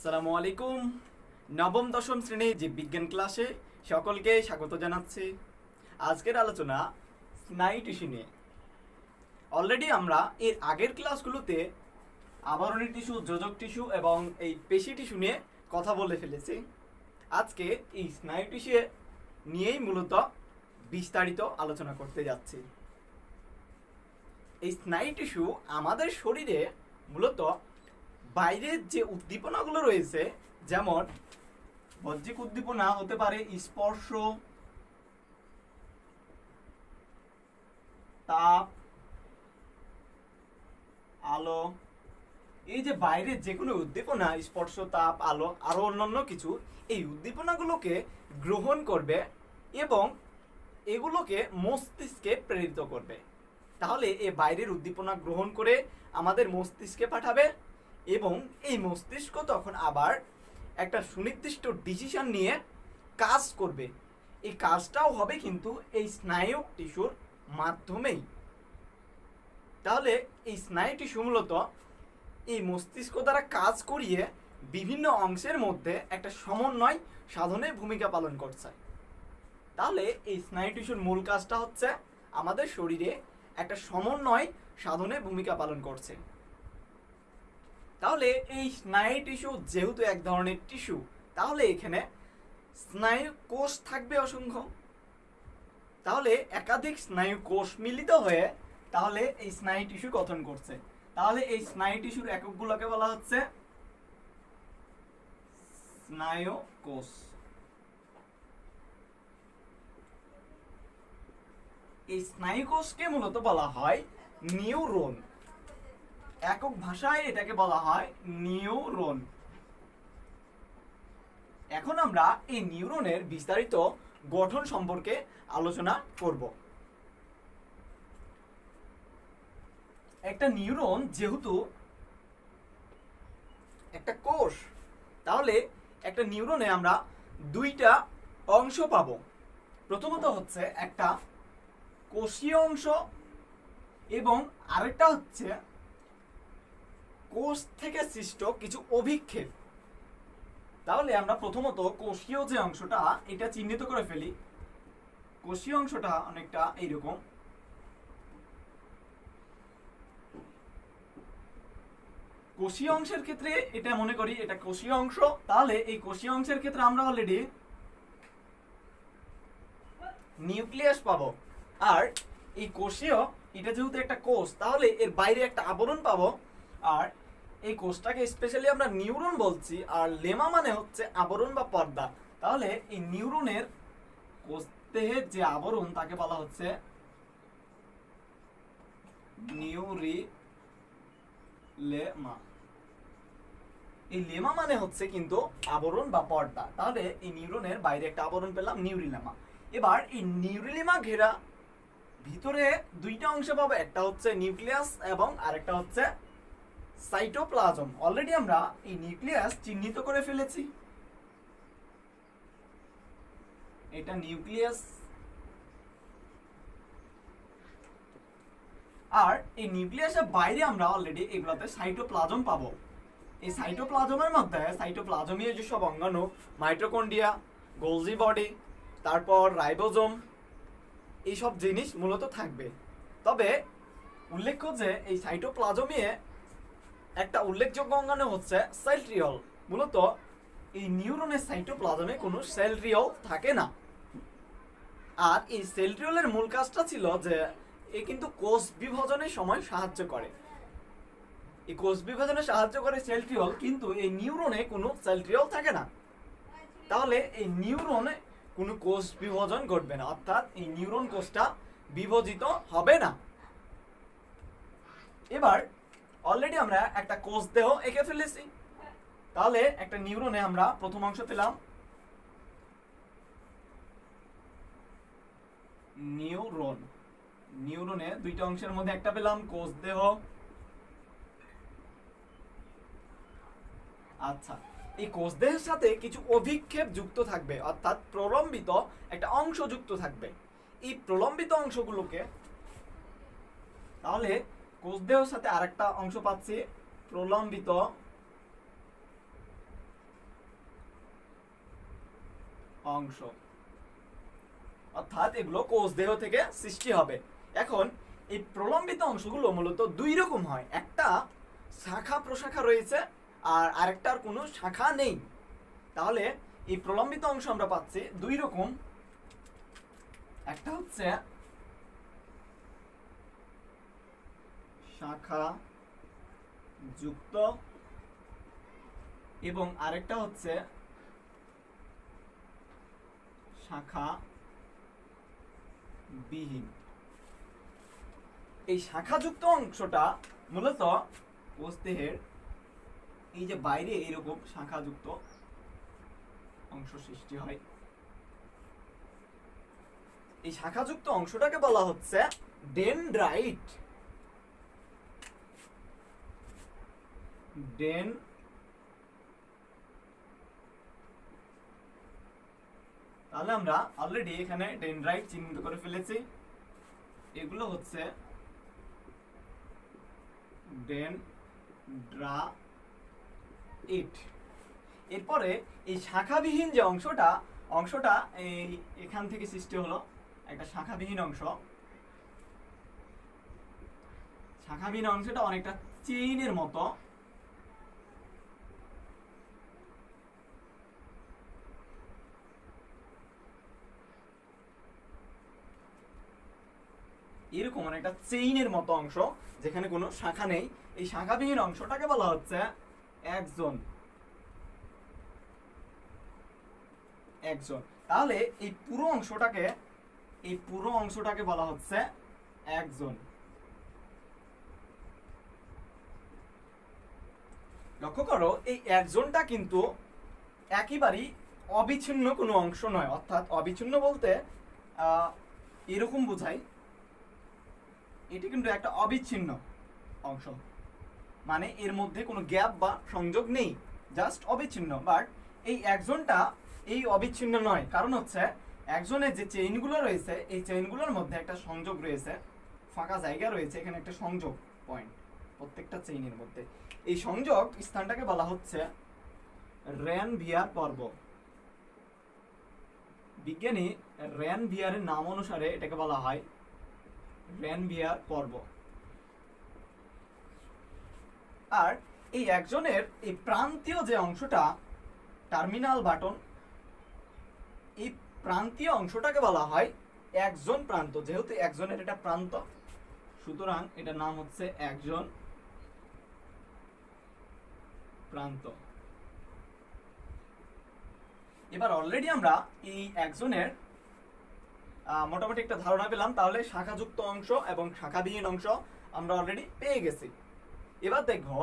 আসসালামু আলাইকুম। নবম দশম শ্রেণীর জীববিজ্ঞান ক্লাসে সকলকে স্বাগত জানাচ্ছি। আজকের আলোচনা স্নায়ু টিস্যু নিয়ে। অলরেডি আমরা এর আগের ক্লাসগুলোতে আবরণী টিস্যু, যোজক টিস্যু এবং এই পেশি টিস্যু নিয়ে কথা বলে ফেলেছি। আজকে এই স্নায়ু টিস্যু নিয়েই মূলত বিস্তারিত আলোচনা করতে যাচ্ছি। এই স্নায়ু টিস্যু আমাদের শরীরে মূলত বাইরের যে উদ্দীপনাগুলো রয়েছে, যেমন বাহ্যিক উদ্দীপনা হতে পারে স্পর্শ, তাপ, আলো। এই যে বাইরের যে কোনো উদ্দীপনা, স্পর্শ, তাপ, আলো, আরো অন্যান্য কিছু, এই উদ্দীপনাগুলোকে গ্রহণ করবে এবং এগুলোকে মস্তিষ্কে প্রেরিত করবে। তাহলে এই বাইরের উদ্দীপনা গ্রহণ করে আমাদের মস্তিষ্কে পাঠাবে এবং এই মস্তিষ্ক তখন আবার একটা সুনির্দিষ্ট ডিসিশন নিয়ে কাজ করবে। এই কাজটাও হবে কিন্তু এই স্নায়ু টিস্যুর মাধ্যমেই। তাহলে এই স্নায়ু টিস্যু মূলত এই মস্তিষ্ক দ্বারা কাজ করিয়ে বিভিন্ন অংশের মধ্যে একটা সমন্বয় সাধনে ভূমিকা পালন করছে। তাহলে এই স্নায়ু টিস্যুর মূল কাজটা হচ্ছে আমাদের শরীরে একটা সমন্বয় সাধনে ভূমিকা পালন করছে। তাহলে এই স্নায়ু টিস্যু যেহেতু এক ধরনের টিস্যু, তাহলে এখানে স্নায়ু কোষ থাকবে অসংখ্য। তাহলে একাধিক স্নায়ু কোষ মিলিত হয়ে তাহলে এই স্নায়ু টিস্যু গঠন করছে। তাহলে এই স্নায়ু টিস্যুর এককগুলোকে বলা হচ্ছে স্নায়ু কোষ। এই স্নায়ু কোষকে মূলত বলা হয় নিউরন। একক ভাষায় এটাকে বলা হয় নিউরন। এখন আমরা এই নিউরনের বিস্তারিত গঠন সম্পর্কে আলোচনা করব। একটা নিউরন যেহেতু একটা কোষ, তাহলে একটা নিউরনে আমরা দুইটা অংশ পাব। প্রথমত হচ্ছে একটা কোষীয় অংশ এবং আরেকটা হচ্ছে কোষ থেকে সৃষ্ট কিছু অভিক্ষেপ। তাহলে আমরা প্রথমত কোষীয় যে অংশটা, এটা চিহ্নিত করে ফেলি। কোষীয় অংশটা অনেকটা এইরকম। কোষীয় অংশের ক্ষেত্রে এটা মনে করি এটা কোষীয় অংশ। তাহলে এই কোষীয় অংশের ক্ষেত্রে আমরা অলরেডি নিউক্লিয়াস পাবো। আর এই কোষীয়, এটা যেহেতু একটা কোষ, তাহলে এর বাইরে একটা আবরণ পাবো। আর এই কোষটাকে স্পেশালি আমরা নিউরন বলছি, আর লেমা মানে হচ্ছে আবরণ বা পর্দা। তাহলে এই নিউরনের কোষ দেহের যে আবরণ তাকে বলা হচ্ছে নিউরিলেমা। এই লেমা মানে হচ্ছে কিন্তু আবরণ বা পর্দা। তাহলে এই নিউরনের বাইরে একটা আবরণ পেলাম, নিউরিলেমা। এবার এই নিউরিলেমা ঘেরা ভিতরে দুইটা অংশ পাবো, একটা হচ্ছে নিউক্লিয়াস এবং আরেকটা হচ্ছে সাইটোপ্লাজম। অলরেডি আমরা এই নিউক্লিয়াস চিহ্নিত করে ফেলেছি, এটা নিউক্লিয়াস। আর এই নিউক্লিয়াসের বাইরে আমরা অলরেডি এগুলোতে সাইটোপ্লাজম পাবো। এই সাইটোপ্লাজমের মধ্যে সাইটোপ্লাজমীয় যেসব অঙ্গাণু, মাইটোকন্ড্রিয়া, গোলজি বডি, তারপর রাইবোজোম, এইসব জিনিস মূলত থাকবে। তবে উল্লেখ্য যে এই সাইটোপ্লাজমে একটা উল্লেখযোগ্য অঙ্গাণু হচ্ছে সেন্ট্রিওল। মূলত এই নিউরনের সাইটোপ্লাজমে কোনো সেন্ট্রিওল থাকে না। আর এই সেন্ট্রিওলের মূল কাজটা ছিল যে এ কিন্তু কোষ বিভাজনের সময় সাহায্য করে। এই কোষ বিভাজনে সাহায্য করে সেন্ট্রিওল, কিন্তু এই নিউরনে কোনো সেন্ট্রিওল থাকে না। তাহলে এই নিউরনে কোনো কোষ বিভাজন ঘটবে না, অর্থাৎ এই নিউরন কোষটা বিভাজিত হবে না। এবার অলরেডি আমরা একটা কোষ দেহ এঁকে ফেলেছি। তাহলে একটা নিউরনে আমরা প্রথম অংশ পেলাম নিউরন। নিউরনে দুইটা অংশের মধ্যে একটা পেলাম কোষ দেহ। আচ্ছা, এই কোষ দেহের সাথে কিছু অভিক্ষেপ যুক্ত থাকবে, অর্থাৎ প্রলম্বিত একটা অংশ যুক্ত থাকবে। এই প্রলম্বিত অংশগুলোকে, তাহলে কোষ দেহের সাথে আরেকটা অংশ পাচ্ছি প্রলম্বিত অংশ, অর্থাৎ এগুলো কোষ দেহ থেকে সৃষ্টি হবে। এখন এই প্রলম্বিত অংশগুলো মূলত দুই রকম হয়, একটা শাখা প্রশাখা রয়েছে আর আরেকটার কোনো শাখা নেই। তাহলে এই প্রলম্বিত অংশ আমরা পাচ্ছি দুই রকম, একটা হচ্ছে শাখা যুক্ত এবং আরেকটা হচ্ছে শাখা বিহীন। এই শাখাযুক্ত অংশটা মূলত কোষদেহের এই যে বাইরে এরকম শাখাযুক্ত অংশ সৃষ্টি হয়। এই শাখাযুক্ত অংশটাকে বলা হচ্ছে ডেনড্রাইট। তাহলে আমরা অলরেডি এখানে ডেনড্রাইট চিহ্নিত করে ফেলেছি। এগুলো হচ্ছে ডেনড্রাইট। এরপরে এই শাখাবিহীন যে অংশটা এই এখান থেকে সৃষ্টি হলো একটা শাখাবিহীন অংশ। শাখাবিহীন অংশটা অনেকটা চেইনের মতো, এরকম অনেকটা চেইনের মতো অংশ যেখানে কোনো শাখা নেই। এই শাখাবিহীন অংশটাকে বলা হচ্ছে একজন। তাহলে এই পুরো অংশটাকে বলা হচ্ছে একজন। লক্ষ্য করো এই একজনটা কিন্তু একেবারেই অবিচ্ছিন্ন কোনো অংশ নয়, অর্থাৎ অবিচ্ছিন্ন বলতে এরকম বোঝায়, এটি কিন্তু একটা অবিচ্ছিন্ন অংশ, মানে এর মধ্যে কোনো গ্যাপ বা সংযোগ নেই, জাস্ট অবিচ্ছিন্ন। বাট এই একজনটা এই অবিচ্ছিন্ন নয়, কারণ হচ্ছে একজনের যে চেইনগুলো রয়েছে এই চেইনগুলোর মধ্যে একটা সংযোগ রয়েছে, ফাঁকা জায়গা রয়েছে, এখানে একটা সংযোগ পয়েন্ট প্রত্যেকটা চেইনের মধ্যে। এই সংযোগ স্থানটাকে বলা হচ্ছে রেনভিয়ার পর্ব। বিজ্ঞানী রেনভিয়ারের নাম অনুসারে এটাকে বলা হয় রেনভিয়ার পর্ব। আর এই একজনের এই প্রান্তীয় যে অংশটা টার্মিনাল বাটন, এই প্রান্তীয় অংশটাকে বলা হয় একজন প্রান্ত। যেহেতু একজনের এটা প্রান্ত, সুতরাং এটার নাম হচ্ছে একজন প্রান্ত। এবার অলরেডি আমরা এই একজনের মোটামুটি একটা ধারণা পেলাম। তাহলে শাখাযুক্ত অংশ এবং শাখাবিহীন অংশ আমরা অলরেডি পেয়ে গেছি। এবার দেখো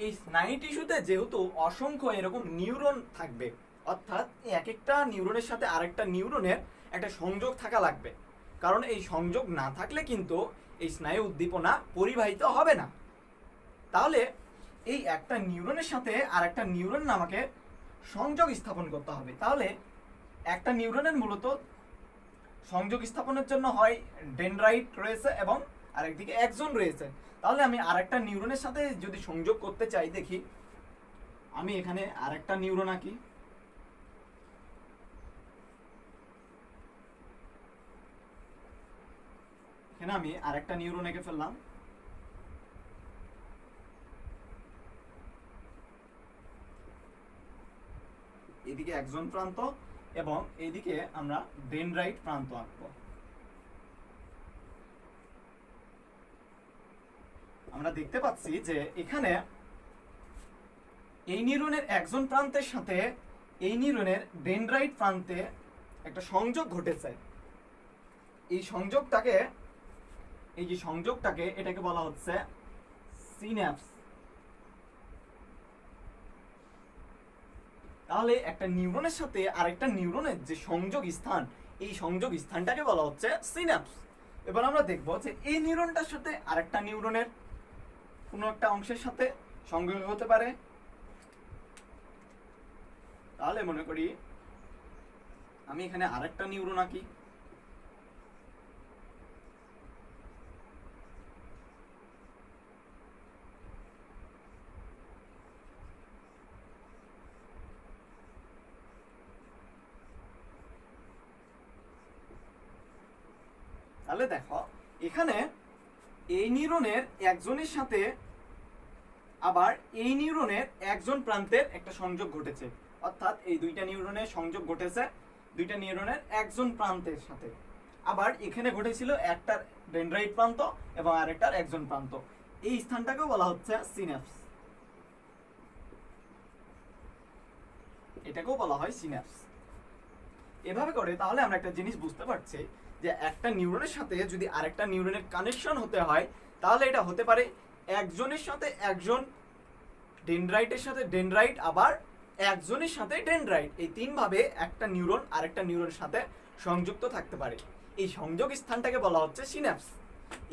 এই স্নায়ু টিস্যুতে যেহেতু অসংখ্য এরকম নিউরন থাকবে, অর্থাৎ এক একটা নিউরনের সাথে আরেকটা নিউরনের একটা সংযোগ থাকা লাগবে, কারণ এই সংযোগ না থাকলে কিন্তু এই স্নায়ু উদ্দীপনা পরিবাহিত হবে না। তাহলে এই একটা নিউরনের সাথে আরেকটা নিউরন আমাকে সংযোগ স্থাপন করতে হবে। তাহলে একটা নিউরনের মূলত সংযোগ স্থাপনের জন্য হয় ডেনড্রাইট রয়েছে এবং আরেকদিকে একজন রয়েছে। তাহলে আমি আরেকটা নিউরনের সাথে যদি সংযোগ করতে চাই, দেখি আমি এখানে আরেকটা নিউরন আঁকি। এখানে আমি আরেকটা নিউরন এঁকে ফেললাম। এদিকে একজন প্রান্ত এবং এইদিকে আমরা ডেনড্রাইট প্রান্ত আঁকবো। আমরা দেখতে পাচ্ছি যে এখানে এই নিউরনের একজন প্রান্তের সাথে এই নিউরনের ডেনড্রাইট প্রান্তে একটা সংযোগ ঘটেছে। এই যে সংযোগটাকে এটাকে বলা হচ্ছে সিন্যাপস। তাহলে একটা নিউরনের সাথে আরেকটা নিউরনের যে সংযোগ স্থান, এই সংযোগ স্থানটাকে বলা হচ্ছে সিন্যাপস। এবার আমরা দেখব যে এই নিউরনটার সাথে আরেকটা নিউরনের কোনো একটা অংশের সাথে সংযোগ হতে পারে। তাহলে মনে করি আমি এখানে আরেকটা নিউরন আঁকি। তাহলে দেখো এখানে এই নিউরনের একজনের সাথে আবার এই নিউরনের একজন প্রান্তের একটা সংযোগ ঘটেছে, অর্থাৎ এই দুইটা নিউরনের সংযোগ ঘটেছে দুইটা নিউরনের একজন প্রান্তের সাথে। আবার এখানে ঘটেছিল একটার ডেনড্রাইট প্রান্ত এবং আরেকটার একজন প্রান্ত। এই স্থানটাকেও বলা হচ্ছে সিন্যাপস, এটাকেও বলা হয় সিন্যাপস। এভাবে করে তাহলে আমরা একটা জিনিস বুঝতে পারছি যে একটা নিউরনের সাথে যদি আরেকটা নিউরনের কানেকশন হতে হয় তাহলে এটা হতে পারে একজনের সাথে একজন, ডেনড্রাইটের সাথে ডেনড্রাইট, আবার একজনের সাথে ডেনড্রাইট। এই তিন ভাবে একটা নিউরন আরেকটা নিউরনের সাথে সংযুক্ত থাকতে পারে। এই সংযোগ স্থানটাকে বলা হচ্ছে সিন্যাপস।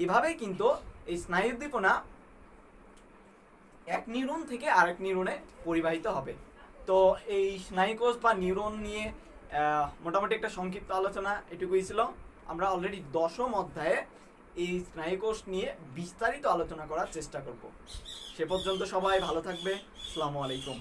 এভাবেই কিন্তু এই স্নায়ু উদ্দীপনা এক নিউরন থেকে আরেক নিউরনে পরিবাহিত হবে। তো এই স্নায়ুকোষ বা নিউরন নিয়ে মোটামুটি একটা সংক্ষিপ্ত আলোচনা এটুকুই ছিল। আমরা অলরেডি 10ম অধ্যায়ে এই স্নায়ুকোষ নিয়ে বিস্তারিত আলোচনা করার চেষ্টা করব। সে পর্যন্ত সবাই ভালো থাকবে। আসসালামু আলাইকুম।